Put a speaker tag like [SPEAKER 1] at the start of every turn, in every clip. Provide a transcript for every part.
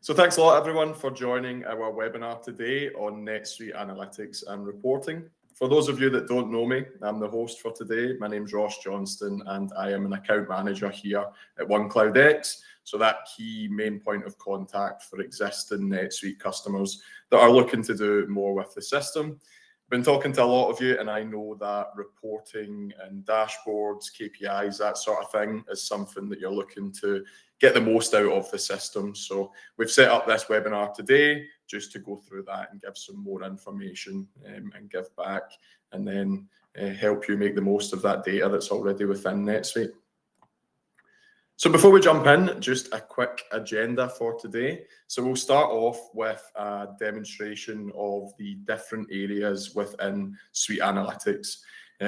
[SPEAKER 1] So thanks a lot, everyone, for joining our webinar today on NetSuite Analytics and Reporting. For those of you that don't know me, I'm the host for today. My name's Ross Johnston, and I am an account manager here at OneKloudX. So that key main point of contact for existing NetSuite customers that are looking to do more with the system. I've been talking to a lot of you, and I know that reporting and dashboards, KPIs, that sort of thing is something that you're looking to get the most out of the system. So we've set up this webinar today just to go through that and give some more information and give back, and then help you make the most of that data that's already within NetSuite. So before we jump in, just a quick agenda for today. So we'll start off with a demonstration of the different areas within Suite Analytics.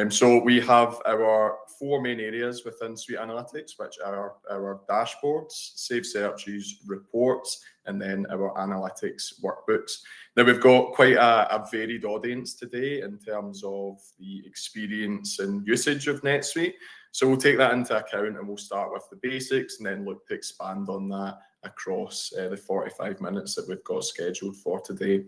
[SPEAKER 1] So we have our four main areas within Suite Analytics, which are our dashboards, save searches, reports, and then our analytics workbooks. Now we've got quite a varied audience today in terms of the experience and usage of NetSuite. So we'll take that into account, and we'll start with the basics and then look to expand on that across the 45 minutes that we've got scheduled for today.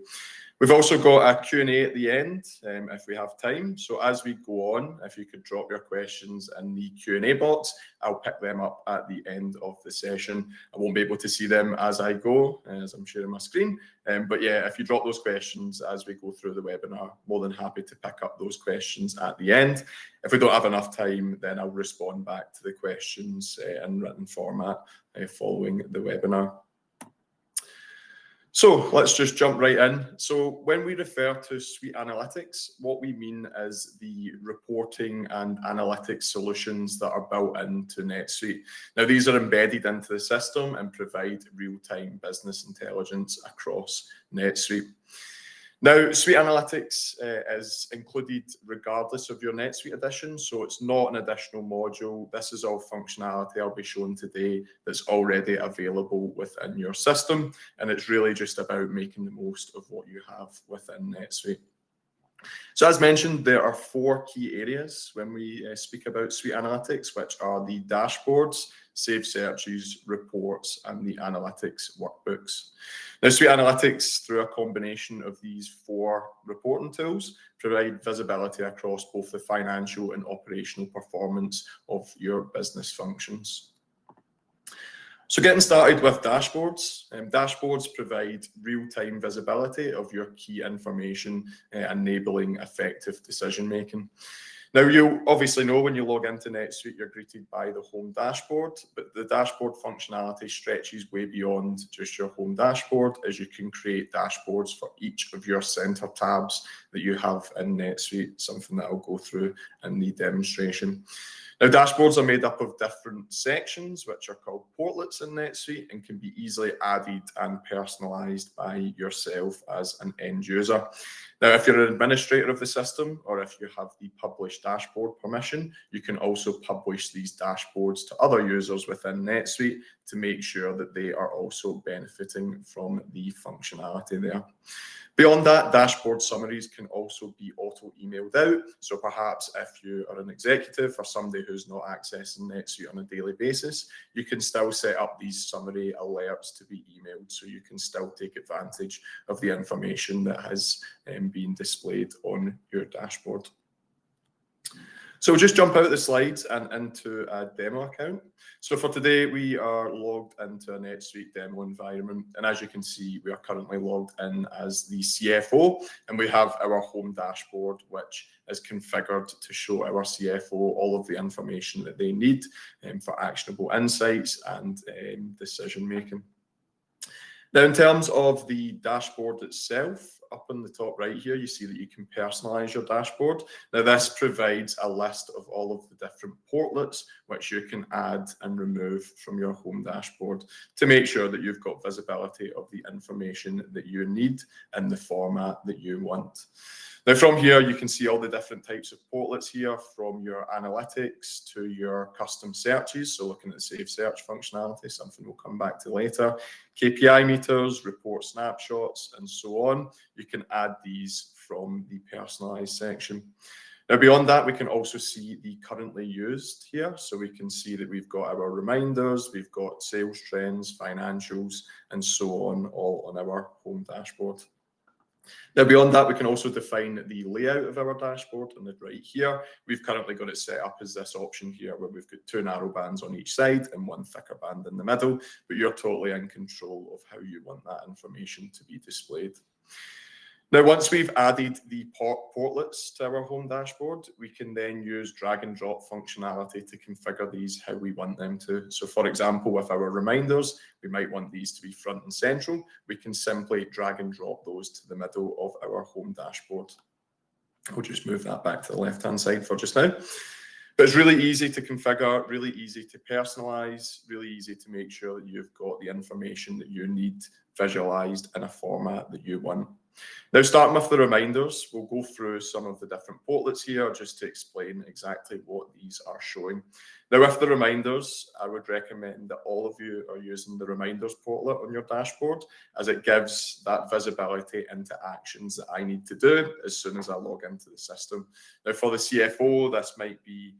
[SPEAKER 1] We've also got a Q&A at the end if we have time. So as we go on, if you could drop your questions in the Q&A box, I'll pick them up at the end of the session. I won't be able to see them as I go, as I'm sharing my screen. But yeah, if you drop those questions as we go through the webinar, more than happy to pick up those questions at the end. If we don't have enough time, then I'll respond back to the questions in written format following the webinar. So let's just jump right in. So when we refer to Suite Analytics, what we mean is the reporting and analytics solutions that are built into NetSuite. Now, these are embedded into the system and provide real-time business intelligence across NetSuite. Now, Suite Analytics is included regardless of your NetSuite edition, so it's not an additional module. This is all functionality I'll be showing today that's already available within your system, and it's really just about making the most of what you have within NetSuite. So as mentioned, there are four key areas when we speak about Suite Analytics, which are the dashboards, save searches, reports, and the analytics workbooks. Now, Suite Analytics, through a combination of these four reporting tools, provide visibility across both the financial and operational performance of your business functions. So getting started with dashboards. Dashboards provide real-time visibility of your key information, enabling effective decision-making. Now, you obviously know when you log into NetSuite, you're greeted by the home dashboard, but the dashboard functionality stretches way beyond just your home dashboard, as you can create dashboards for each of your center tabs that you have in NetSuite, something that I'll go through in the demonstration. Now, dashboards are made up of different sections, which are called portlets in NetSuite, and can be easily added and personalized by yourself as an end user. Now, if you're an administrator of the system, or if you have the publish dashboard permission, you can also publish these dashboards to other users within NetSuite to make sure that they are also benefiting from the functionality there. Beyond that, dashboard summaries can also be auto-emailed out. So perhaps if you are an executive or somebody who's not accessing NetSuite on a daily basis, you can still set up these summary alerts to be emailed, so you can still take advantage of the information that has been displayed on your dashboard. So we'll just jump out the slides and into a demo account. So for today, we are logged into a NetSuite demo environment. And as you can see, we are currently logged in as the CFO, and we have our home dashboard, which is configured to show our CFO all of the information that they need for actionable insights and decision-making. Now, in terms of the dashboard itself, up on the top right here, you see that you can personalize your dashboard. Now, this provides a list of all of the different portlets which you can add and remove from your home dashboard to make sure that you've got visibility of the information that you need in the format that you want. Now, from here, you can see all the different types of portlets here, from your analytics to your custom searches. So looking at the save search functionality, something we'll come back to later, KPI meters, report snapshots, and so on. You can add these from the personalized section. Now, beyond that, we can also see the currently used here. So we can see that we've got our reminders, we've got sales trends, financials, and so on, all on our home dashboard. Now, beyond that, we can also define the layout of our dashboard. And right here, we've currently got it set up as this option here where we've got 2 narrow bands on each side and 1 thicker band in the middle, but you're totally in control of how you want that information to be displayed. Now, once we've added the portlets to our home dashboard, we can then use drag and drop functionality to configure these how we want them to. So for example, with our reminders, we might want these to be front and central. We can simply drag and drop those to the middle of our home dashboard. I'll just move that back to the left-hand side for just now. But it's really easy to configure, really easy to personalize, really easy to make sure that you've got the information that you need visualized in a format that you want. Now, starting with the reminders, we'll go through some of the different portlets here just to explain exactly what these are showing. Now, with the reminders, I would recommend that all of you are using the reminders portlet on your dashboard, as it gives that visibility into actions that I need to do as soon as I log into the system. Now, for the CFO, this might be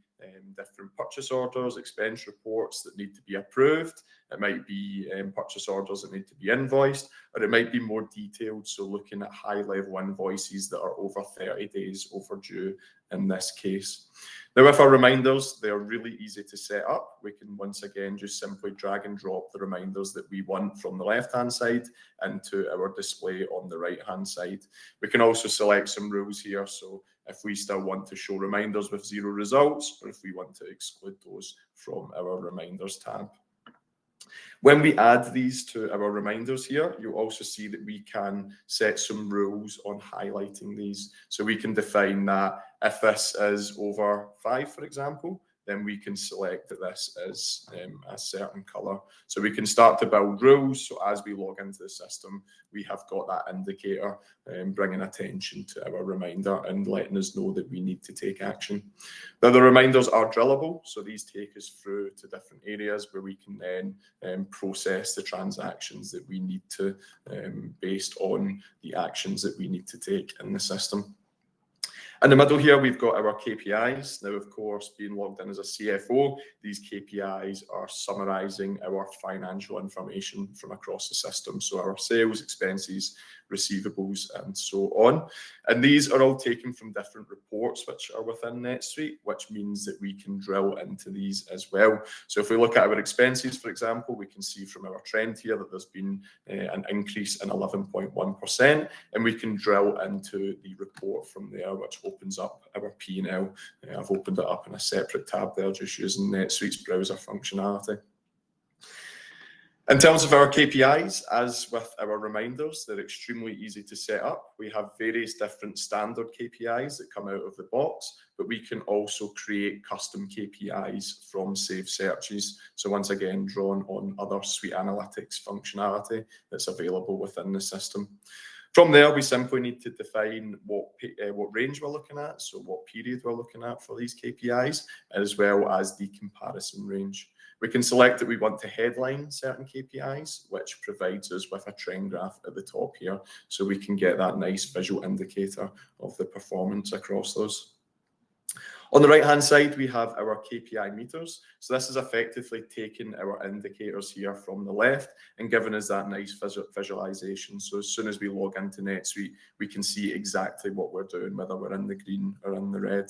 [SPEAKER 1] different purchase orders, expense reports that need to be approved. It might be purchase orders that need to be invoiced, or it might be more detailed. So looking at high-level invoices that are over 30 days overdue in this case. Now, with our reminders, they are really easy to set up. We can once again just simply drag and drop the reminders that we want from the left-hand side into our display on the right-hand side. We can also select some rules here. So if we still want to show reminders with 0 results, or if we want to exclude those from our reminders tab. When we add these to our reminders here, you'll also see that we can set some rules on highlighting these. So we can define that if this is over 5, for example, then we can select that this is a certain color. So we can start to build rules. So as we log into the system, we have got that indicator bringing attention to our reminder and letting us know that we need to take action. Now, the reminders are drillable. So these take us through to different areas where we can then process the transactions that we need to based on the actions that we need to take in the system. In the middle here, we've got our KPIs. Now, of course, being logged in as a CFO, these KPIs are summarizing our financial information from across the system. So our sales, expenses, receivables, and so on. And these are all taken from different reports which are within NetSuite, which means that we can drill into these as well. So if we look at our expenses, for example, we can see from our trend here that there's been an increase in 11.1%, and we can drill into the report from there, which opens up our P&L. I've opened it up in a separate tab there, just using NetSuite's browser functionality. In terms of our KPIs, as with our reminders, they're extremely easy to set up. We have various different standard KPIs that come out of the box, but we can also create custom KPIs from saved searches. So once again, drawn on other Suite Analytics functionality that's available within the system. From there, we simply need to define what range we're looking at, so what period we're looking at for these KPIs, as well as the comparison range. We can select that we want to headline certain KPIs, which provides us with a trend graph at the top here, so we can get that nice visual indicator of the performance across those. On the right-hand side, we have our KPI meters. So this is effectively taking our indicators here from the left and giving us that nice visualization. So as soon as we log into NetSuite, we can see exactly what we're doing, whether we're in the green or in the red.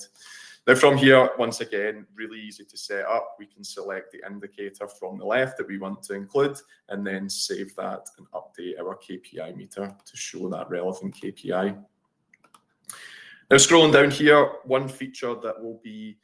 [SPEAKER 1] Now from here, once again, really easy to set up. We can select the indicator from the left that we want to include, and then save that and update our KPI meter to show that relevant KPI. Now, scrolling down here, one feature that will be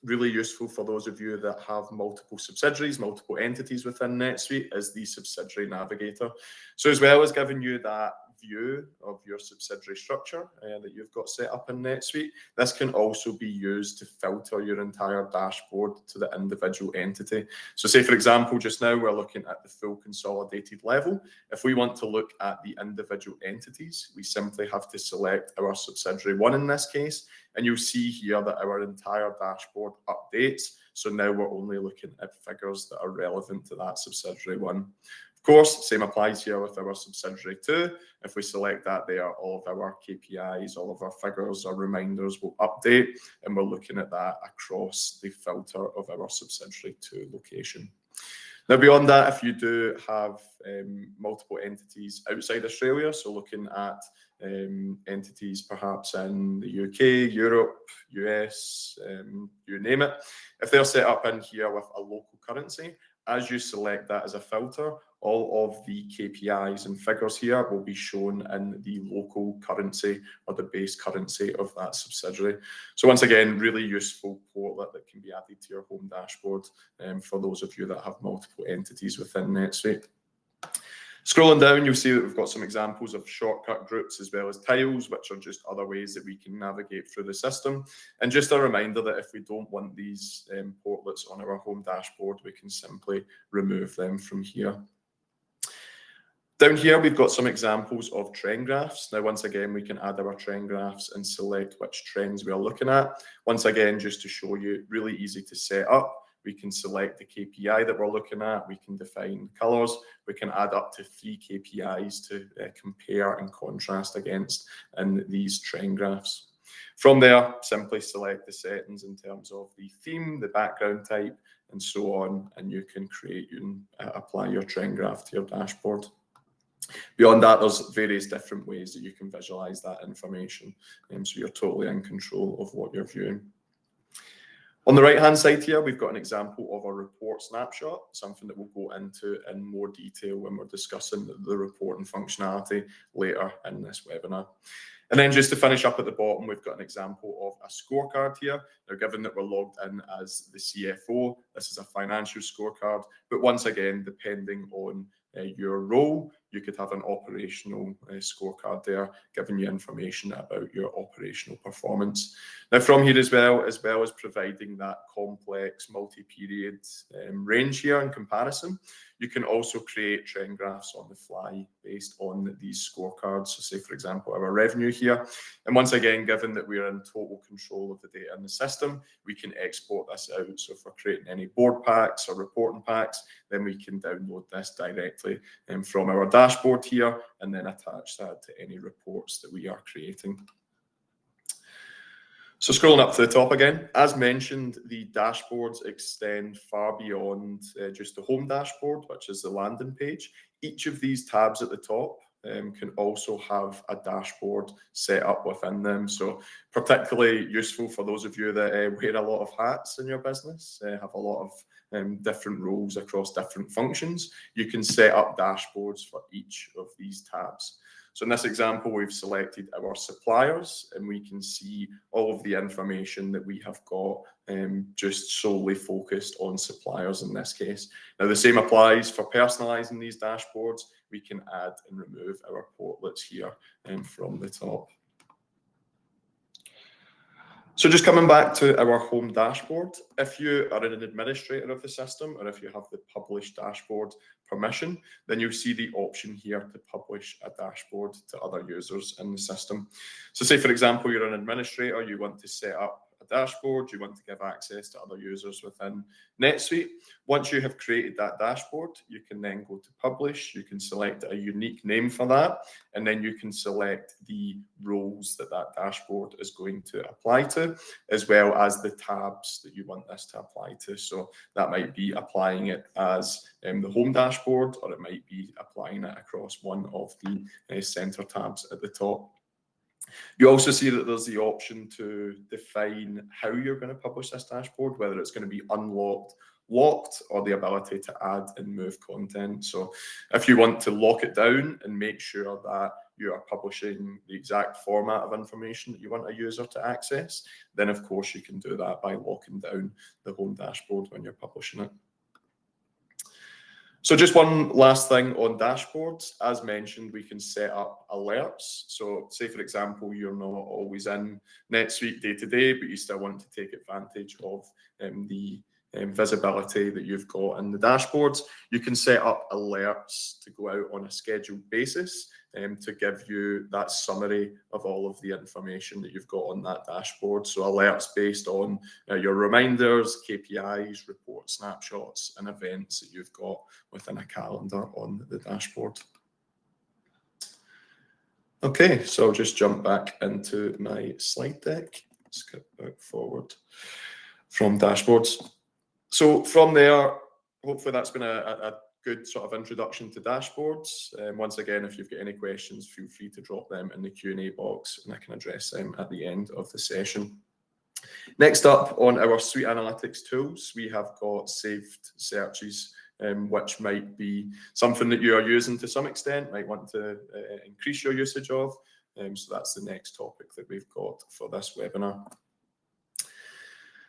[SPEAKER 1] really useful for those of you that have multiple subsidiaries, multiple entities within NetSuite is the subsidiary navigator. So as well as giving you that view of your subsidiary structure that you've got set up in NetSuite, this can also be used to filter your entire dashboard to the individual entity. So say, for example, just now we're looking at the full consolidated level. If we want to look at the individual entities, we simply have to select our subsidiary 1 in this case, and you'll see here that our entire dashboard updates. So now we're only looking at figures that are relevant to that subsidiary 1. Of course, same applies here with our subsidiary too. If we select that there, all of our KPIs, all of our figures, our reminders will update, and we're looking at that across the filter of our subsidiary to location. Now, beyond that, if you do have multiple entities outside Australia, so looking at entities perhaps in the UK, Europe, US, you name it, if they're set up in here with a local currency, as you select that as a filter, all of the KPIs and figures here will be shown in the local currency or the base currency of that subsidiary. So once again, really useful portlet that can be added to your home dashboard for those of you that have multiple entities within NetSuite. Scrolling down, you'll see that we've got some examples of shortcut groups as well as tiles, which are just other ways that we can navigate through the system. And just a reminder that if we don't want these portlets on our home dashboard, we can simply remove them from here. Down here, we've got some examples of trend graphs. Now, once again, we can add our trend graphs and select which trends we are looking at. Once again, just to show you, really easy to set up. We can select the KPI that we're looking at. We can define colors. We can add up to 3 KPIs to compare and contrast against in these trend graphs. From there, simply select the settings in terms of the theme, the background type, and so on, and you can create and apply your trend graph to your dashboard. Beyond that, there's various different ways that you can visualize that information, so you're totally in control of what you're viewing. On the right-hand side here, we've got an example of a report snapshot, something that we'll go into in more detail when we're discussing the reporting functionality later in this webinar. And then just to finish up at the bottom, we've got an example of a scorecard here. Now, given that we're logged in as the CFO, this is a financial scorecard, but once again, depending on your role, you could have an operational scorecard there, giving you information about your operational performance. Now, from here as well as providing that complex multi-period range here in comparison, you can also create trend graphs on the fly based on these scorecards. So say, for example, our revenue here. And once again, given that we're in total control of the data in the system, we can export this out. So if we're creating any board packs or reporting packs, then we can download this directly from our dashboard here and then attach that to any reports that we are creating. So scrolling up to the top again, as mentioned, the dashboards extend far beyond just the home dashboard, which is the landing page. Each of these tabs at the top can also have a dashboard set up within them. So particularly useful for those of you that wear a lot of hats in your business, have a lot of different roles across different functions. You can set up dashboards for each of these tabs. So in this example, we've selected our suppliers and we can see all of the information that we have got just solely focused on suppliers in this case. Now, the same applies for personalizing these dashboards. We can add and remove our portlets here from the top. So just coming back to our home dashboard, if you are an administrator of the system or if you have the publish dashboard permission, then you'll see the option here to publish a dashboard to other users in the system. So say, for example, you're an administrator, you want to set up a dashboard, you want to give access to other users within NetSuite. Once you have created that dashboard, you can then go to publish, you can select a unique name for that, and then you can select the roles that that dashboard is going to apply to, as well as the tabs that you want this to apply to. So that might be applying it as the home dashboard, or it might be applying it across one of the center tabs at the top. You also see that there's the option to define how you're going to publish this dashboard, whether it's going to be unlocked, locked, or the ability to add and move content. So if you want to lock it down and make sure that you are publishing the exact format of information that you want a user to access, then of course you can do that by locking down the home dashboard when you're publishing it. So just one last thing on dashboards. As mentioned, we can set up alerts. So say, for example, you're not always in NetSuite day to day, but you still want to take advantage of the visibility that you've got in the dashboards. You can set up alerts to go out on a scheduled basis to give you that summary of all of the information that you've got on that dashboard. So alerts based on your reminders, KPIs, report snapshots, and events that you've got within a calendar on the dashboard. Okay, so I'll just jump back into my slide deck. Skip back forward from dashboards. So from there, hopefully that's been a good sort of introduction to dashboards. Once again, if you've got any questions, feel free to drop them in the Q&A box and I can address them at the end of the session. Next up on our Suite Analytics tools, we have got saved searches, which might be something that you are using to some extent, might want to increase your usage of. So that's the next topic that we've got for this webinar.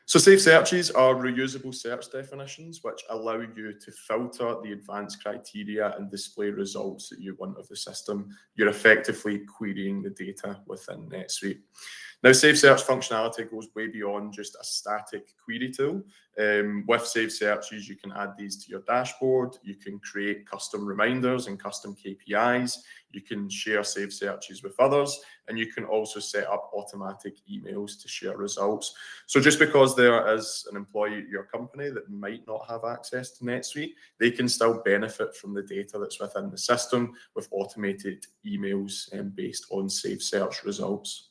[SPEAKER 1] So saved searches are reusable search definitions which allow you to filter the advanced criteria and display results that you want of the system. You're effectively querying the data within NetSuite. Now, saved search functionality goes way beyond just a static query tool. With saved searches, you can add these to your dashboard. You can create custom reminders and custom KPIs. You can share saved searches with others, and you can also set up automatic emails to share results. So just because there is an employee at your company that might not have access to NetSuite, they can still benefit from the data that's within the system with automated emails based on saved search results.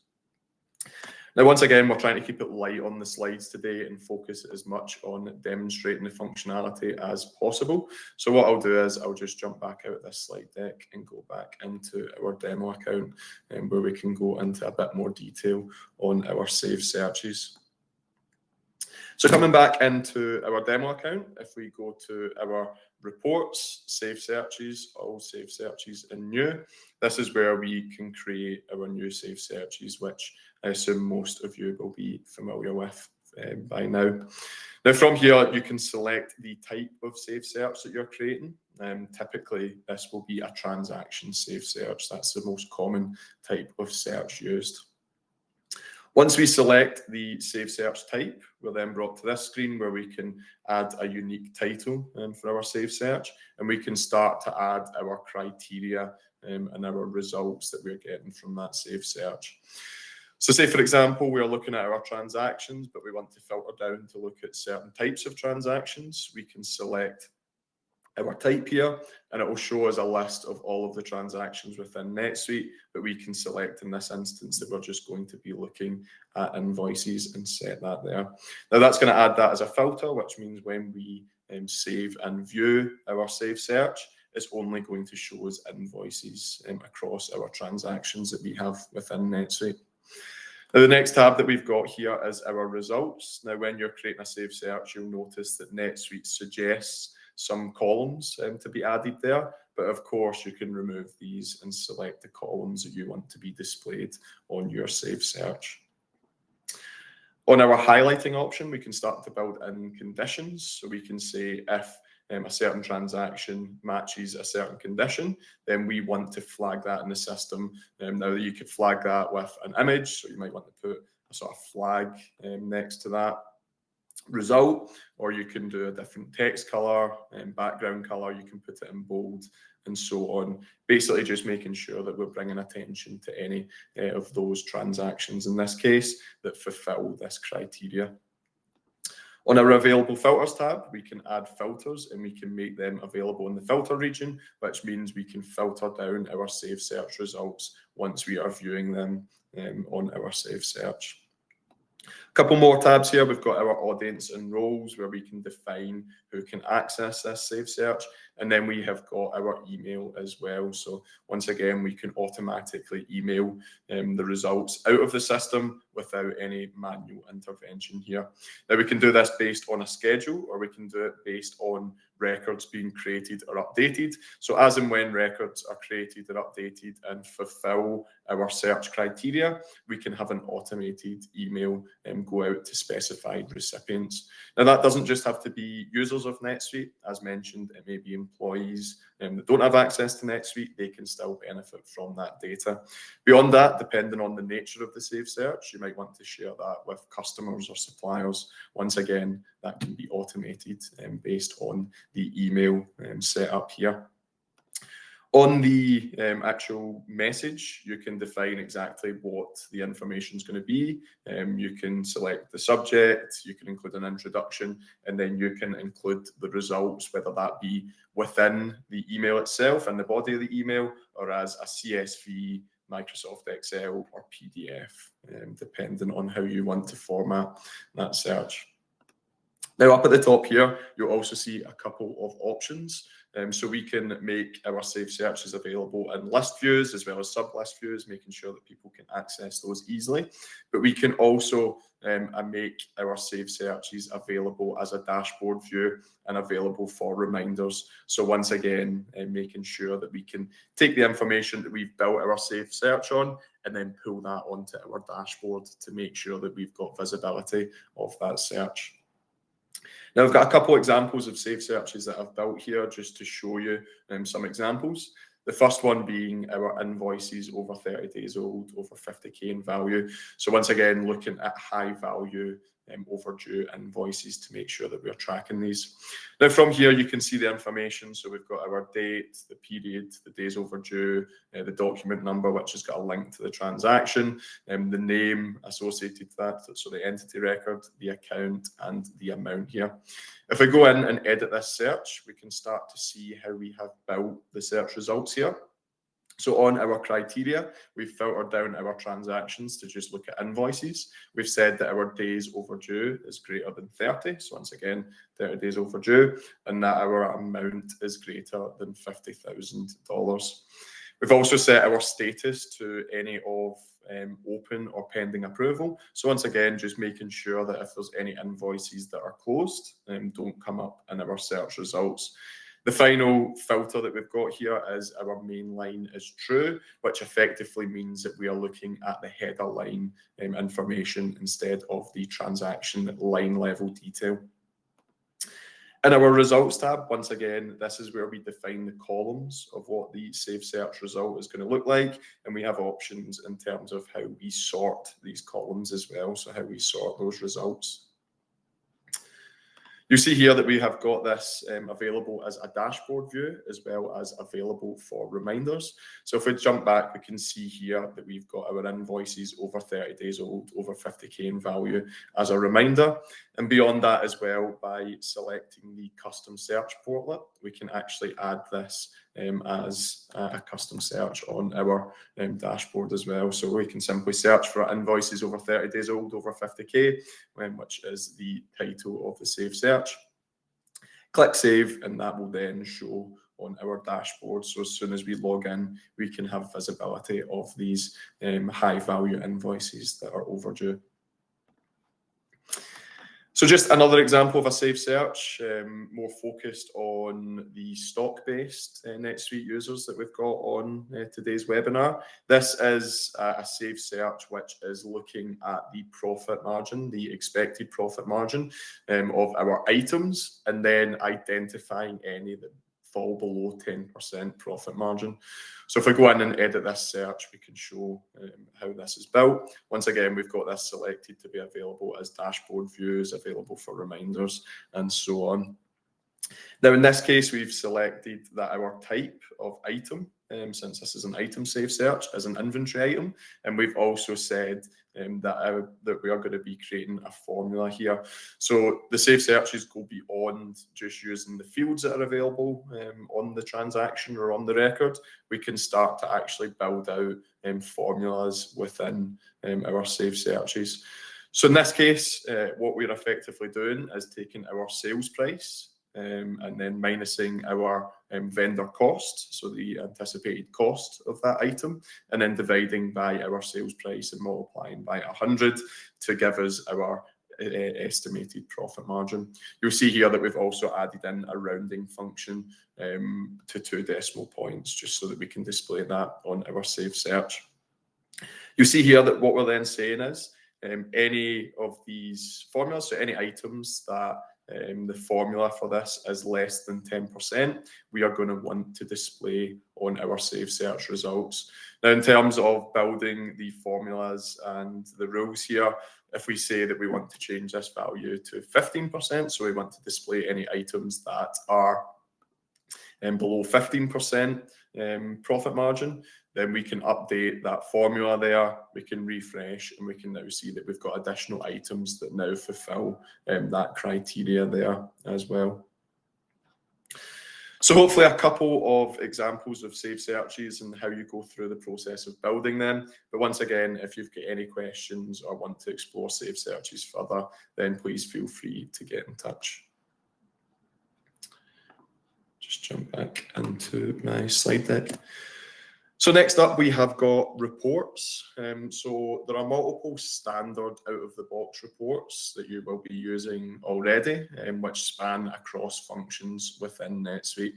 [SPEAKER 1] Now, once again, we're trying to keep it light on the slides today and focus as much on demonstrating the functionality as possible. So what I'll do is I'll just jump back out of this slide deck and go back into our demo account where we can go into a bit more detail on our saved searches. So coming back into our demo account, if we go to our reports, saved searches, all saved searches and new, this is where we can create our new saved searches, which I assume most of you will be familiar with by now. Now from here, you can select the type of saved search that you're creating. Typically, this will be a transaction saved search. That's the most common type of search used. Once we select the saved search type, we're then brought to this screen where we can add a unique title for our saved search, and we can start to add our criteria and our results that we're getting from that saved search. So say, for example, we're looking at our transactions, but we want to filter down to look at certain types of transactions. We can select our type here, and it will show us a list of all of the transactions within NetSuite, but we can select in this instance that we're just going to be looking at invoices and set that there. Now that's going to add that as a filter, which means when we save and view our saved search, it's only going to show us invoices across our transactions that we have within NetSuite. Now, the next tab that we've got here is our results. Now, when you're creating a saved search, you'll notice that NetSuite suggests some columns to be added there, but of course you can remove these and select the columns that you want to be displayed on your saved search. On our highlighting option, we can start to build in conditions. So we can say if a certain transaction matches a certain condition, then we want to flag that in the system. Now you could flag that with an image, so you might want to put a sort of flag next to that result, or you can do a different text color and background color. You can put it in bold and so on, basically just making sure that we're bringing attention to any of those transactions in this case that fulfill this criteria. On our available filters tab, we can add filters and we can make them available in the filter region, which means we can filter down our saved search results once we are viewing them on our saved search. A couple more tabs here. We've got our audience and roles where we can define who can access this saved search. And then we have got our email as well. So once again, we can automatically email the results out of the system without any manual intervention here. Now we can do this based on a schedule, or we can do it based on records being created or updated. So as and when records are created or updated and fulfill our search criteria, we can have an automated email go out to specified recipients. Now that doesn't just have to be users of NetSuite. As mentioned, it may be employees that don't have access to NetSuite. They can still benefit from that data. Beyond that, depending on the nature of the saved search, you might want to share that with customers or suppliers. Once again, that can be automated based on the email set up here. On the actual message, you can define exactly what the information is going to be. You can select the subject, you can include an introduction, and then you can include the results, whether that be within the email itself and the body of the email, or as a CSV, Microsoft Excel, or PDF, depending on how you want to format that search. Now, up at the top here, you'll also see a couple of options. So we can make our saved searches available in list views as well as sub-list views, making sure that people can access those easily. But we can also make our saved searches available as a dashboard view and available for reminders. So once again, making sure that we can take the information that we've built our saved search on and then pull that onto our dashboard to make sure that we've got visibility of that search. Now, I've got a couple of examples of saved searches that I've built here just to show you some examples. The first one being our invoices over 30 days old, over 50K in value. So once again, looking at high value overdue invoices to make sure that we're tracking these. Now from here, you can see the information. So we've got our date, the period, the days overdue, the document number, which has got a link to the transaction, the name associated to that, so the entity record, the account, and the amount here. If we go in and edit this search, we can start to see how we have built the search results here. So on our criteria, we've filtered down our transactions to just look at invoices. We've said that our days overdue is greater than 30. So once again, 30 days overdue, and that our amount is greater than $50,000. We've also set our status to any of open or pending approval. So once again, just making sure that if there's any invoices that are closed, don't come up in our search results. The final filter that we've got here is our main line is true, which effectively means that we are looking at the header line information instead of the transaction line level detail. In our results tab, once again, this is where we define the columns of what the saved search result is going to look like. And we have options in terms of how we sort these columns as well, so how we sort those results. You see here that we have got this available as a dashboard view as well as available for reminders. So if we jump back, we can see here that we've got our invoices over 30 days old, over 50K in value as a reminder. And beyond that as well, by selecting the custom search portlet, we can actually add this as a custom search on our dashboard as well. So we can simply search for invoices over 30 days old, over 50K, which is the title of the save search. Click save, and that will then show on our dashboard. So as soon as we log in, we can have visibility of these high value invoices that are overdue. So just another example of a saved search, more focused on the stock-based NetSuite users that we've got on today's webinar. This is a saved search which is looking at the profit margin, the expected profit margin of our items, and then identifying any that fall below 10% profit margin. So if we go in and edit this search, we can show how this is built. Once again, we've got this selected to be available as dashboard views, available for reminders, and so on. Now, in this case, we've selected that our type of item, since this is an item save search, as an inventory item. And we've also said that we are going to be creating a formula here. So the save searches go beyond just using the fields that are available on the transaction or on the record. We can start to actually build out formulas within our save searches. So in this case, what we're effectively doing is taking our sales price and then minusing our vendor cost, so the anticipated cost of that item, and then dividing by our sales price and multiplying by 100 to give us our estimated profit margin. You'll see here that we've also added in a rounding function to 2 decimal points, just so that we can display that on our save search. You see here that what we're then saying is any of these formulas, so any items that the formula for this is less than 10%, we are going to want to display on our save search results. Now, in terms of building the formulas and the rules here, if we say that we want to change this value to 15%, so we want to display any items that are and below 15% profit margin, then we can update that formula there, we can refresh, and we can now see that we've got additional items that now fulfill that criteria there as well. So hopefully a couple of examples of saved searches and how you go through the process of building them. But once again, if you've got any questions or want to explore saved searches further, then please feel free to get in touch. Just jump back into my slide deck. So next up, we have got reports. So there are multiple standard out-of-the-box reports that you will be using already, which span across functions within NetSuite.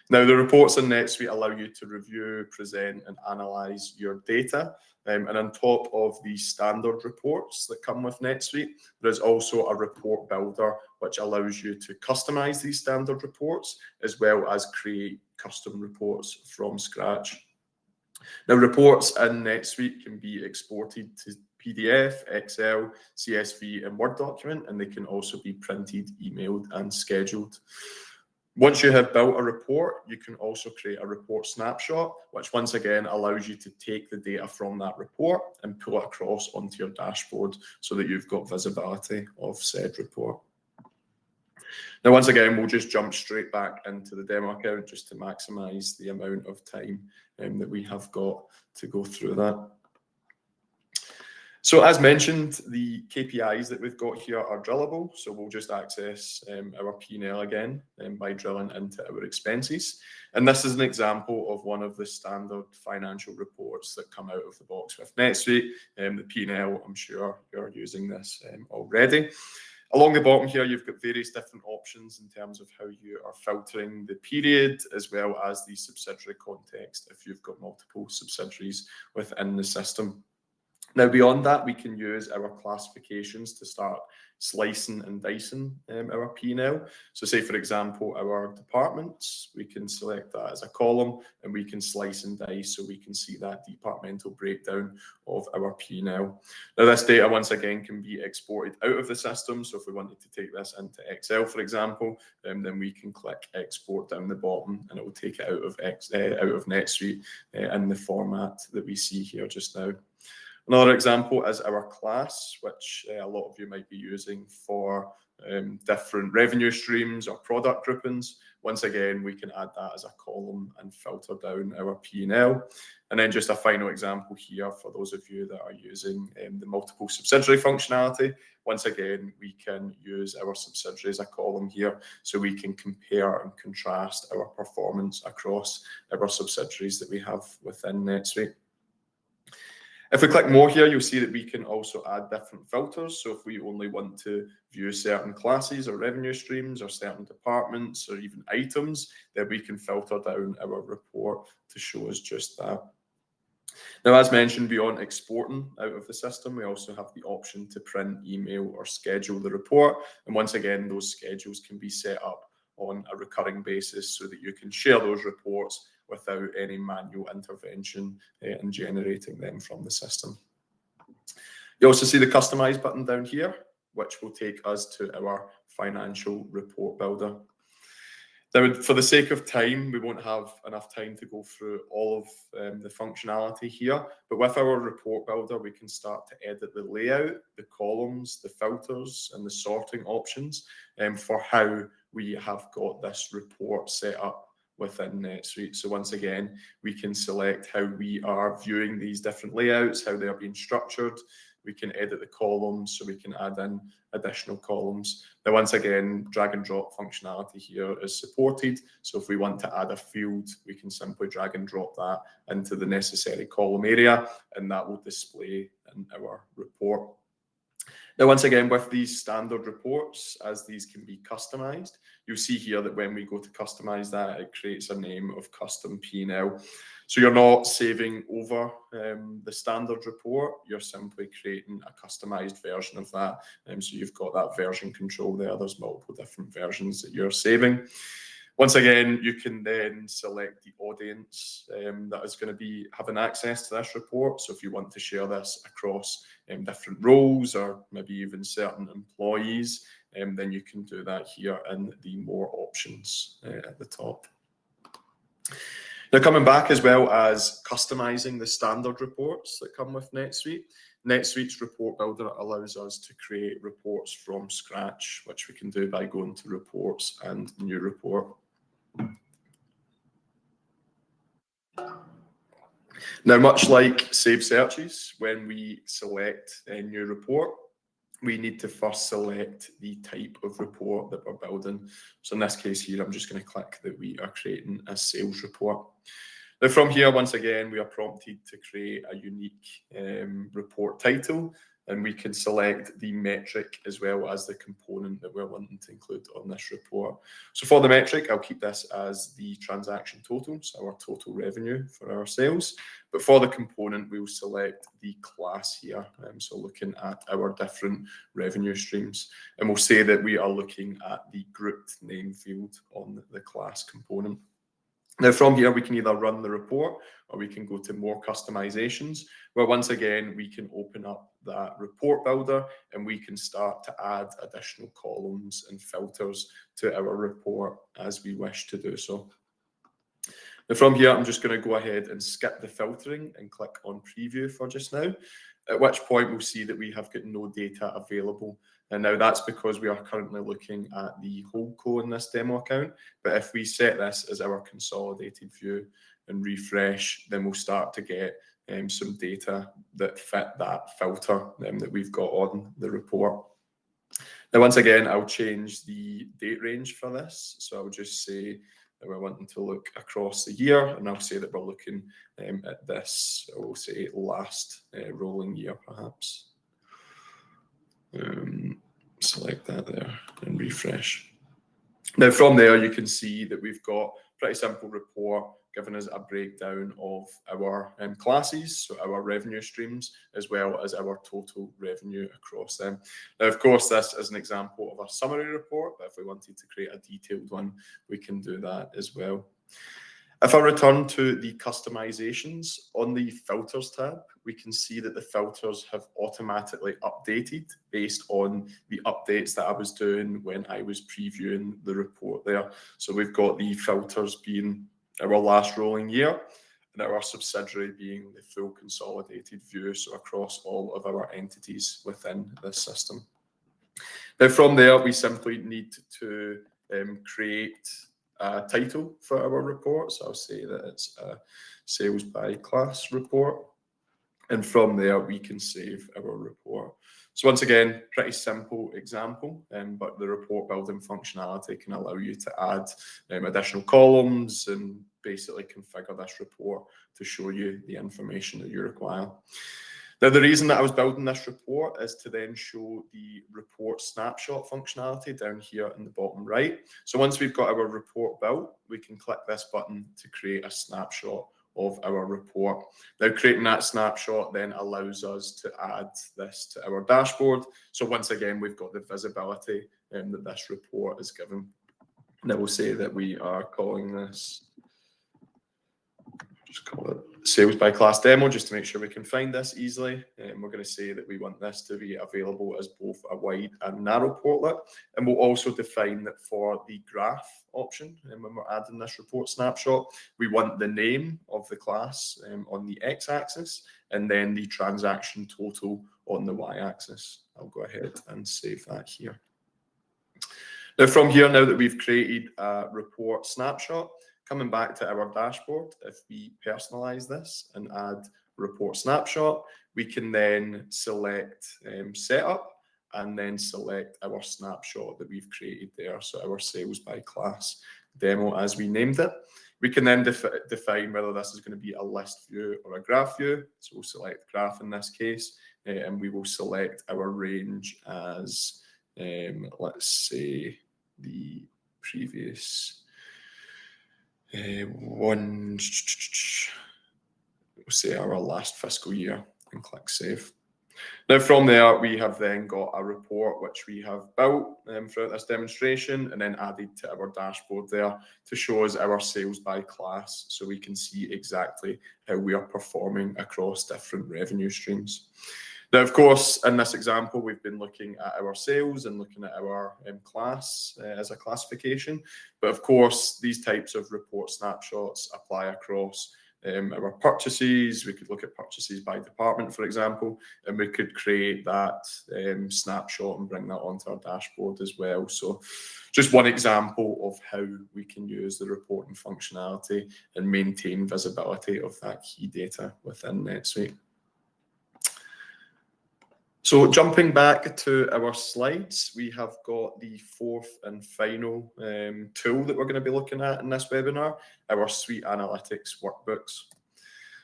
[SPEAKER 1] Now, the reports in NetSuite allow you to review, present, and analyze your data. And on top of the standard reports that come with NetSuite, there's also a report builder, which allows you to customize these standard reports, as well as create custom reports from scratch. Now, reports in NetSuite can be exported to PDF, Excel, CSV, and Word document, and they can also be printed, emailed, and scheduled. Once you have built a report, you can also create a report snapshot, which once again allows you to take the data from that report and pull it across onto your dashboard so that you've got visibility of said report. Now, once again, we'll just jump straight back into the demo account just to maximize the amount of time that we have got to go through that. So as mentioned, the KPIs that we've got here are drillable. So we'll just access our P&L again by drilling into our expenses. And this is an example of one of the standard financial reports that come out of the box with NetSuite. The P&L, I'm sure you're using this already. Along the bottom here, you've got various different options in terms of how you are filtering the period, as well as the subsidiary context if you've got multiple subsidiaries within the system. Now, beyond that, we can use our classifications to start slicing and dicing our P&L. So say, for example, our departments, we can select that as a column and we can slice and dice so we can see that departmental breakdown of our P&L. Now, this data, once again, can be exported out of the system. So if we wanted to take this into Excel, for example, then we can click export down the bottom and it will take it out of NetSuite in the format that we see here just now. Another example is our class, which a lot of you might be using for different revenue streams or product groupings. Once again, we can add that as a column and filter down our P&L. And then just a final example here for those of you that are using the multiple subsidiary functionality. Once again, we can use our subsidiary as a column here so we can compare and contrast our performance across our subsidiaries that we have within NetSuite. If we click more here, you'll see that we can also add different filters. So if we only want to view certain classes or revenue streams or certain departments or even items, then we can filter down our report to show us just that. Now, as mentioned, beyond exporting out of the system, we also have the option to print, email, or schedule the report. And once again, those schedules can be set up on a recurring basis so that you can share those reports without any manual intervention and generating them from the system. You also see the Customize button down here, which will take us to our financial report builder. Now, for the sake of time, we won't have enough time to go through all of the functionality here, but with our report builder, we can start to edit the layout, the columns, the filters, and the sorting options for how we have got this report set up within NetSuite. So once again, we can select how we are viewing these different layouts, how they are being structured. We can edit the columns, so we can add in additional columns. Now, once again, drag and drop functionality here is supported. So if we want to add a field, we can simply drag and drop that into the necessary column area, and that will display in our report. Now, once again, with these standard reports, as these can be customized, you'll see here that when we go to customize that, it creates a name of custom P&L. So you're not saving over the standard report, you're simply creating a customized version of that. So you've got that version control there. There's multiple different versions that you're saving. Once again, you can then select the audience that is going to be having access to this report. So if you want to share this across different roles or maybe even certain employees, then you can do that here in the more options at the top. Now, coming back as well as customizing the standard reports that come with NetSuite, NetSuite's report builder allows us to create reports from scratch, which we can do by going to reports and new report. Now, much like save searches, when we select a new report, we need to first select the type of report that we're building. So in this case here, I'm just going to click that we are creating a sales report. Now from here, once again, we are prompted to create a unique report title, and we can select the metric as well as the component that we're wanting to include on this report. So for the metric, I'll keep this as the transaction total, so our total revenue for our sales. But for the component, we'll select the class here. So looking at our different revenue streams, and we'll say that we are looking at the grouped name field on the class component. Now from here, we can either run the report or we can go to more customizations, where once again, we can open up that report builder and we can start to add additional columns and filters to our report as we wish to do so. Now from here, I'm just going to go ahead and skip the filtering and click on preview for just now, at which point we'll see that we have got no data available. And now that's because we are currently looking at the holdco in this demo account. But if we set this as our consolidated view and refresh, then we'll start to get some data that fit that filter that we've got on the report. Now, once again, I'll change the date range for this. So I'll just say that we're wanting to look across the year, and I'll say that we're looking at this, I will say last rolling year, perhaps. Select that there and refresh. Now from there, you can see that we've got a pretty simple report giving us a breakdown of our classes, so our revenue streams, as well as our total revenue across them. Now, of course, this is an example of a summary report, but if we wanted to create a detailed one, we can do that as well. If I return to the customizations on the filters tab, we can see that the filters have automatically updated based on the updates that I was doing when I was previewing the report there. So we've got the filters being our last rolling year and our subsidiary being the full consolidated view, so across all of our entities within this system. Now from there, we simply need to create a title for our report. So I'll say that it's a sales by class report. And from there, we can save our report. So once again, pretty simple example, but the report building functionality can allow you to add additional columns and basically configure this report to show you the information that you require. Now, the reason that I was building this report is to then show the report snapshot functionality down here in the bottom right. So once we've got our report built, we can click this button to create a snapshot of our report. Now, creating that snapshot then allows us to add this to our dashboard. So once again, we've got the visibility that this report is given. Now we'll say that we are calling this, just call it sales by class demo, just to make sure we can find this easily. And we're going to say that we want this to be available as both a wide and narrow portlet. And we'll also define that for the graph option, and when we're adding this report snapshot, we want the name of the class on the x-axis and then the transaction total on the y-axis. I'll go ahead and save that here. Now from here, now that we've created a report snapshot, coming back to our dashboard, if we personalize this and add report snapshot, we can then select setup and then select our snapshot that we've created there. So our sales by class demo as we named it. We can then define whether this is going to be a list view or a graph view. So we'll select graph in this case, and we will select our range as, let's say, the previous we'll say our last fiscal year, and click save. Now from there, we have then got a report which we have built throughout this demonstration and then added to our dashboard there to show us our sales by class, so we can see exactly how we are performing across different revenue streams. Now, of course, in this example, we've been looking at our sales and looking at our class as a classification. But of course, these types of report snapshots apply across our purchases. We could look at purchases by department, for example, and we could create that snapshot and bring that onto our dashboard as well. So just one example of how we can use the reporting functionality and maintain visibility of that key data within NetSuite. So jumping back to our slides, we have got the fourth and final tool that we're going to be looking at in this webinar, our Suite Analytics Workbooks.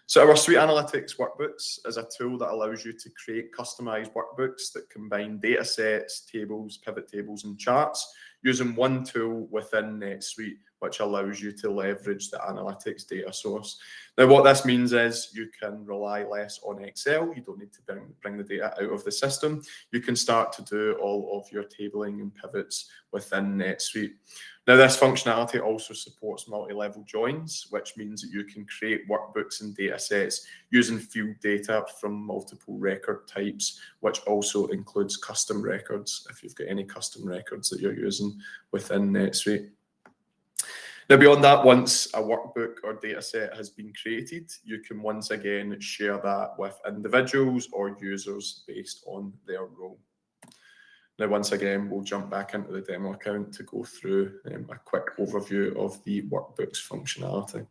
[SPEAKER 1] So our Suite Analytics Workbooks is a tool that allows you to create customized workbooks that combine data sets, tables, pivot tables, and charts using one tool within NetSuite, which allows you to leverage the analytics data source. Now, what this means is you can rely less on Excel. You don't need to bring the data out of the system. You can start to do all of your tabling and pivots within NetSuite. Now, this functionality also supports multi-level joins, which means that you can create workbooks and data sets using field data from multiple record types, which also includes custom records, if you've got any custom records that you're using within NetSuite. Now, beyond that, once a workbook or data set has been created, you can once again share that with individuals or users based on their role. Now, once again, we'll jump back into the demo account to go through a quick overview of the Workbooks functionality.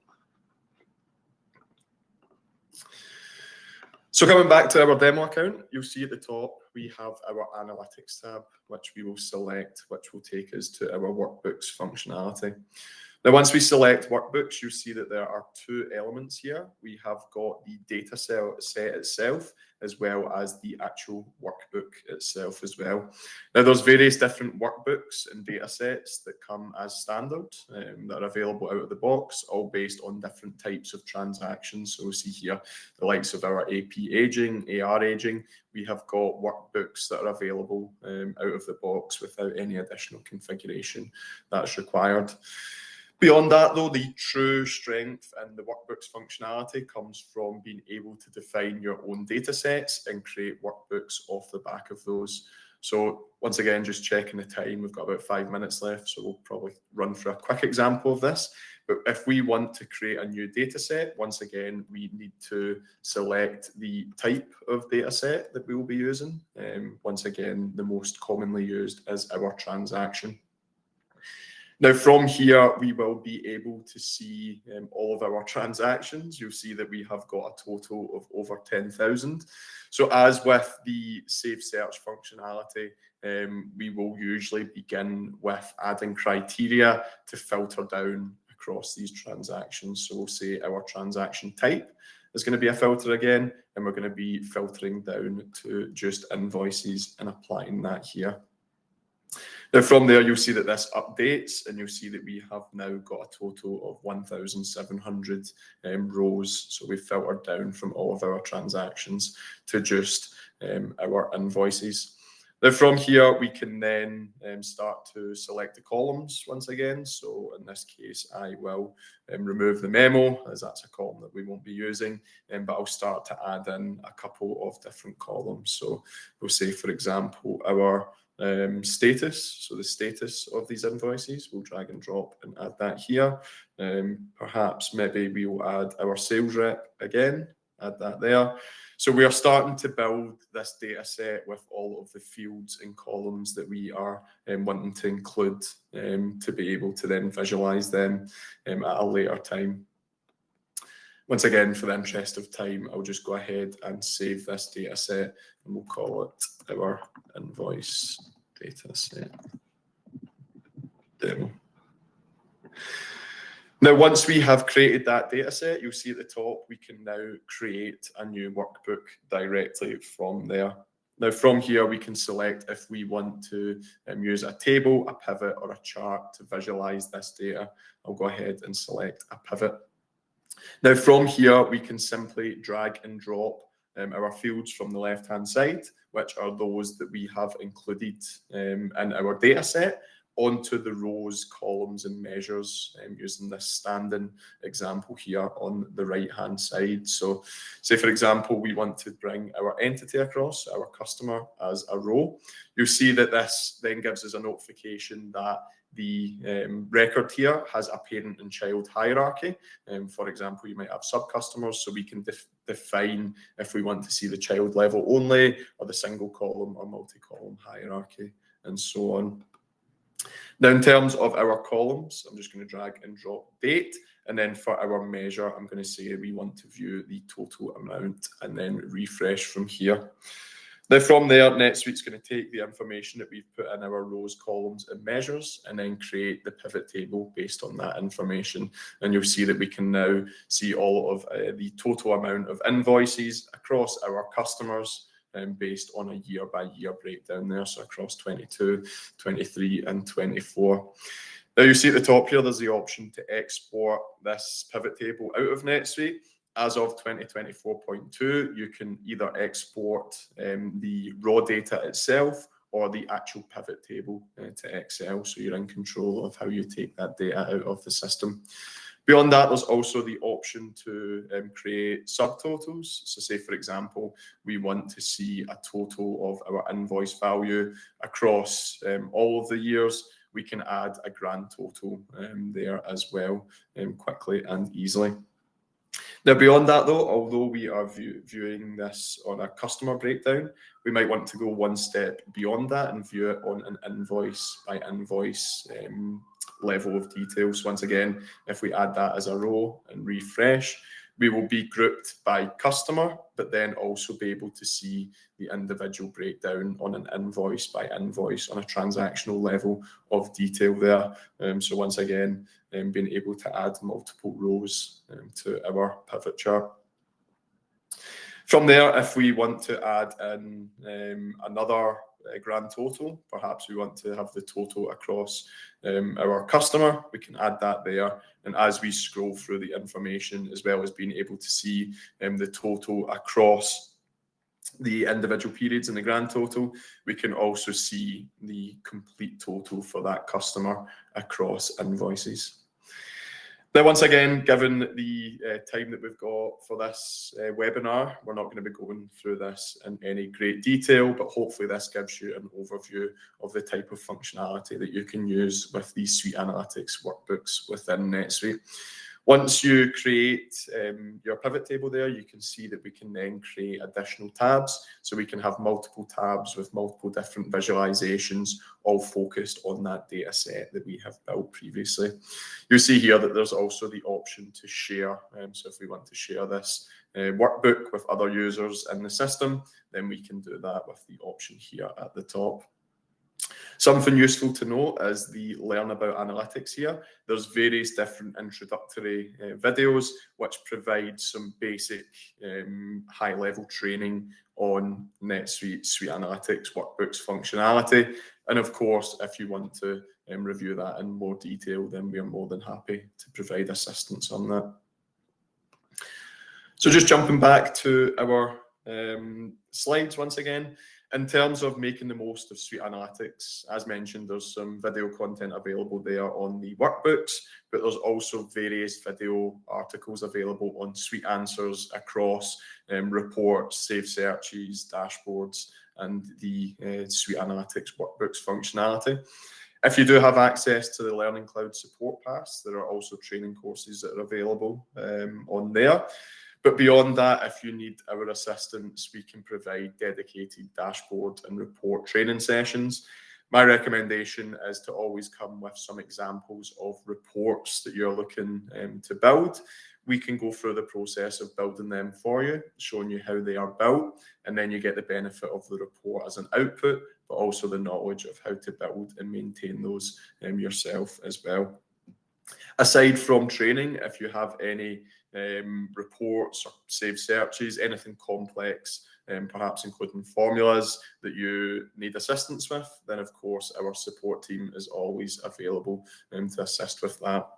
[SPEAKER 1] So coming back to our demo account, you'll see at the top, we have our Analytics tab, which we will select, which will take us to our Workbooks functionality. Now, once we select Workbooks, you'll see that there are two elements here. We have got the data set itself, as well as the actual workbook itself as well. Now, there's various different workbooks and data sets that come as standard that are available out of the box, all based on different types of transactions. So we see here the likes of our AP aging, AR aging. We have got workbooks that are available out of the box without any additional configuration that's required. Beyond that, though, the true strength and the Workbooks functionality comes from being able to define your own data sets and create workbooks off the back of those. So once again, just checking the time, we've got about 5 minutes left, so we'll probably run through a quick example of this. But if we want to create a new data set, once again, we need to select the type of data set that we will be using. Once again, the most commonly used is our transaction. Now, from here, we will be able to see all of our transactions. You'll see that we have got a total of over 10,000. So as with the Save Search functionality, we will usually begin with adding criteria to filter down across these transactions. So we'll say our transaction type is going to be a filter again, and we're going to be filtering down to just invoices and applying that here. Now, from there, you'll see that this updates, and you'll see that we have now got a total of 1,700 rows. So we've filtered down from all of our transactions to just our invoices. Now, from here, we can then start to select the columns once again. So in this case, I will remove the memo, as that's a column that we won't be using, but I'll start to add in a couple of different columns. So we'll say, for example, our status, so the status of these invoices, we'll drag and drop and add that here. Perhaps maybe we will add our sales rep again, add that there. So we are starting to build this data set with all of the fields and columns that we are wanting to include to be able to then visualize them at a later time. Once again, for the interest of time, I'll just go ahead and save this data set, and we'll call it our invoice data set demo. Now, once we have created that data set, you'll see at the top, we can now create a new workbook directly from there. Now, from here, we can select if we want to use a table, a pivot, or a chart to visualize this data. I'll go ahead and select a pivot. Now, from here, we can simply drag and drop our fields from the left-hand side, which are those that we have included in our data set, onto the rows, columns, and measures using this standing example here on the right-hand side. So say, for example, we want to bring our entity across, our customer, as a row. You'll see that this then gives us a notification that the record here has a parent and child hierarchy. For example, you might have sub-customers, so we can define if we want to see the child level only, or the single column or multi-column hierarchy, and so on. Now, in terms of our columns, I'm just going to drag and drop date. And then for our measure, I'm going to say we want to view the total amount and then refresh from here. Now, from there, NetSuite's going to take the information that we've put in our rows, columns, and measures, and then create the pivot table based on that information. And you'll see that we can now see all of the total amount of invoices across our customers, based on a year-by-year breakdown there, so across 22, 23, and 24. Now, you see at the top here, there's the option to export this pivot table out of NetSuite. As of 2024.2, you can either export the raw data itself or the actual pivot table to Excel, so you're in control of how you take that data out of the system. Beyond that, there's also the option to create subtotals. So say, for example, we want to see a total of our invoice value across all of the years. We can add a grand total there as well, quickly and easily. Now, beyond that, though, although we are viewing this on a customer breakdown, we might want to go one step beyond that and view it on an invoice by invoice level of detail. So once again, if we add that as a row and refresh, we will be grouped by customer, but then also be able to see the individual breakdown on an invoice by invoice on a transactional level of detail there. So once again, being able to add multiple rows to our pivot chart. From there, if we want to add in another grand total, perhaps we want to have the total across our customer, we can add that there. And as we scroll through the information, as well as being able to see the total across the individual periods in the grand total, we can also see the complete total for that customer across invoices. Now, once again, given the time that we've got for this webinar, we're not going to be going through this in any great detail, but hopefully this gives you an overview of the type of functionality that you can use with these Suite Analytics workbooks within NetSuite. Once you create your pivot table there, you can see that we can then create additional tabs. So we can have multiple tabs with multiple different visualizations, all focused on that data set that we have built previously. You'll see here that there's also the option to share. So if we want to share this workbook with other users in the system, then we can do that with the option here at the top. Something useful to note is the Learn About Analytics here. There's various different introductory videos which provide some basic high-level training on NetSuite Suite Analytics Workbooks functionality. And of course, if you want to review that in more detail, then we are more than happy to provide assistance on that. So just jumping back to our slides once again. In terms of making the most of Suite Analytics, as mentioned, there's some video content available there on the workbooks, but there's also various video articles available on Suite Answers across reports, saved searches, dashboards, and the Suite Analytics workbooks functionality. If you do have access to the Learning Cloud Support Pass, there are also training courses that are available on there. But beyond that, if you need our assistance, we can provide dedicated dashboard and report training sessions. My recommendation is to always come with some examples of reports that you're looking to build. We can go through the process of building them for you, showing you how they are built, and then you get the benefit of the report as an output, but also the knowledge of how to build and maintain those yourself as well. Aside from training, if you have any reports or saved searches, anything complex, perhaps including formulas that you need assistance with, then of course our support team is always available to assist with that.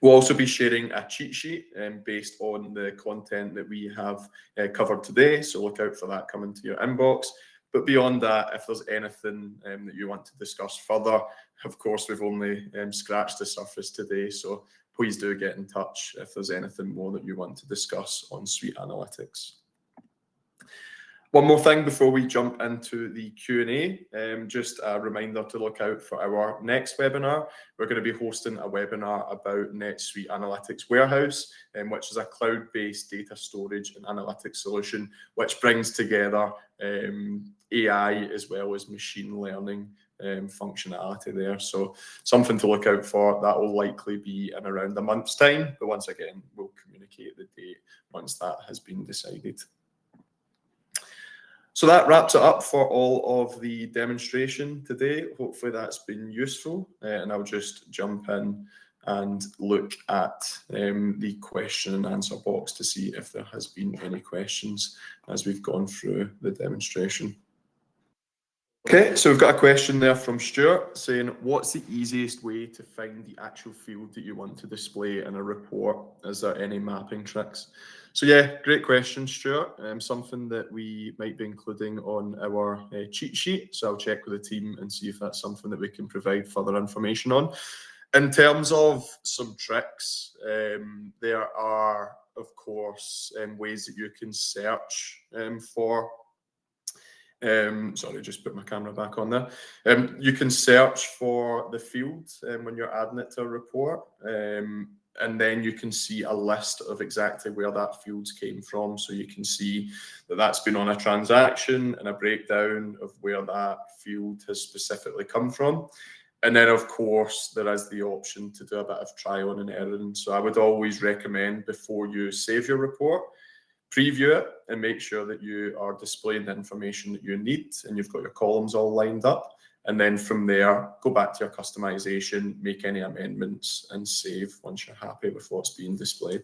[SPEAKER 1] We'll also be sharing a cheat sheet based on the content that we have covered today, so look out for that coming to your inbox. But beyond that, if there's anything that you want to discuss further, of course, we've only scratched the surface today, so please do get in touch if there's anything more that you want to discuss on Suite Analytics. One more thing before we jump into the Q&A, just a reminder to look out for our next webinar. We're going to be hosting a webinar about NetSuite Analytics Warehouse, which is a cloud-based data storage and analytics solution, which brings together AI as well as machine learning functionality there. So something to look out for. That will likely be in around a month's time, but once again, we'll communicate the date once that has been decided. So that wraps it up for all of the demonstration today. Hopefully that's been useful, and I'll just jump in and look at the question and answer box to see if there has been any questions as we've gone through the demonstration. Okay, so we've got a question there from Stuart saying, what's the easiest way to find the actual field that you want to display in a report? Is there any mapping tricks? So yeah, great question, Stuart. Something that we might be including on our cheat sheet. So I'll check with the team and see if that's something that we can provide further information on. In terms of some tricks, there are, of course, ways that you can search for. Sorry, just put my camera back on there. You can search for the field when you're adding it to a report, and then you can see a list of exactly where that field came from. So you can see that that's been on a transaction and a breakdown of where that field has specifically come from. And then, of course, there is the option to do a bit of trial and error. So I would always recommend, before you save your report, preview it and make sure that you are displaying the information that you need and you've got your columns all lined up. And then from there, go back to your customization, make any amendments and save once you're happy with what's being displayed.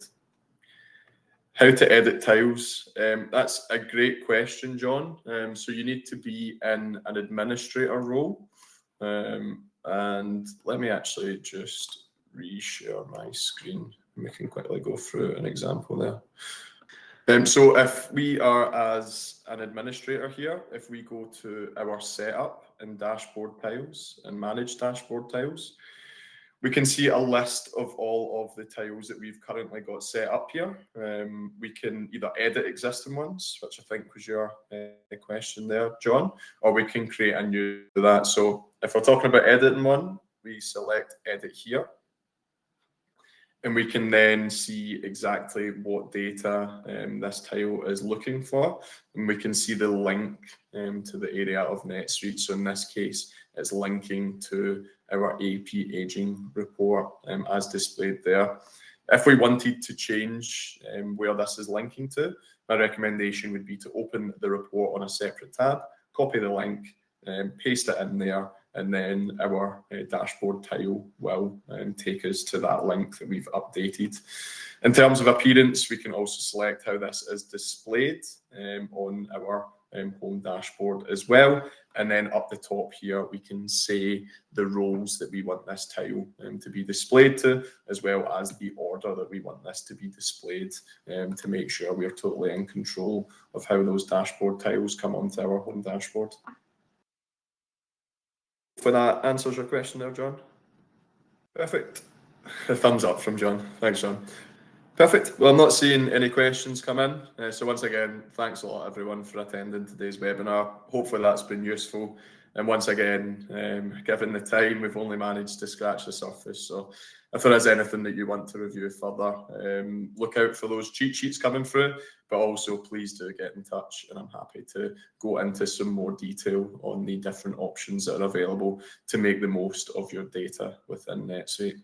[SPEAKER 1] How to edit tiles? That's a great question, John. So you need to be in an administrator role. And let me actually just reshare my screen. We can quickly go through an example there. So if we are as an administrator here, if we go to our setup and dashboard tiles and manage dashboard tiles, we can see a list of all of the tiles that we've currently got set up here. We can either edit existing ones, which I think was your question there, John, or we can create a new that. So if we're talking about editing one, we select edit here. And we can then see exactly what data this tile is looking for. And we can see the link to the area of NetSuite. So in this case, it's linking to our AP aging report as displayed there. If we wanted to change where this is linking to, my recommendation would be to open the report on a separate tab, copy the link, paste it in there, and then our dashboard tile will take us to that link that we've updated. In terms of appearance, we can also select how this is displayed on our home dashboard as well. And then up the top here, we can say the roles that we want this tile to be displayed to, as well as the order that we want this to be displayed to make sure we're totally in control of how those dashboard tiles come onto our home dashboard. For that answers your question there, John. Perfect. A thumbs up from John. Thanks, John. Perfect. Well, I'm not seeing any questions come in. So once again, thanks a lot, everyone, for attending today's webinar. Hopefully that's been useful. And once again, given the time, we've only managed to scratch the surface. So if there is anything that you want to review further, look out for those cheat sheets coming through, but also please do get in touch and I'm happy to go into some more detail on the different options that are available to make the most of your data within NetSuite.